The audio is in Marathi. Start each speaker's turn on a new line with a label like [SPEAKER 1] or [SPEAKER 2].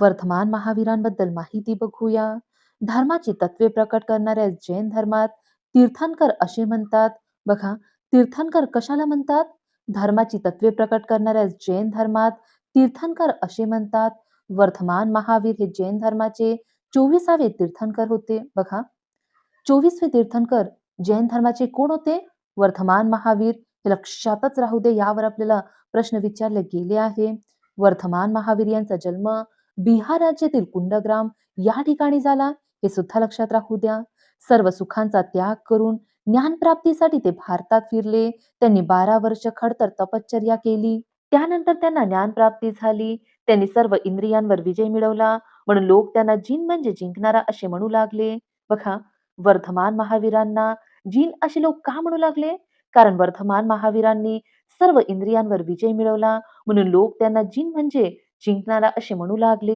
[SPEAKER 1] वर्तमान महावीरांबद्दल माहिती बघूया. धर्माची तत्वे प्रकट करणाऱ्या जैन धर्मात तीर्थंकर असे म्हणतात. बघा, तीर्थंकर कशाला म्हणतात? धर्माची तत्वे प्रकट करणाऱ्या जैन धर्मात तीर्थंकर असे म्हणतात. वर्तमान महावीर हे जैन धर्माचे 24वे तीर्थंकर होते. बघा, 24वे तीर्थंकर जैन धर्माचे कोण होते? वर्तमान महावीर. हे लक्षातच राहू दे, यावर आपल्याला प्रश्न विचारले गेले आहे. वर्तमान महावीर यांचा जन्म बिहार राज्यातील कुंडग्राम या ठिकाणी झाला, हे सुद्धा लक्षात राहू द्या. सर्व सुखांचा त्याग करून ज्ञानप्राप्तीसाठी ते भारतात फिरले. त्यांनी 12 वर्ष खडतर तपश्चर्या केली. त्यानंतर त्यांना ज्ञानप्राप्ती झाली. त्यांनी सर्व इंद्रियांवर विजय मिळवला, म्हणून लोक त्यांना जिन म्हणजे जिंकणारा असे म्हणू लागले. बघा, वर्धमान महावीरांना जिन असे लोक का म्हणू लागले? कारण वर्धमान महावीरांनी सर्व इंद्रियांवर विजय मिळवला, म्हणून लोक त्यांना जिन म्हणजे जिंकणारा असे म्हणू लागले.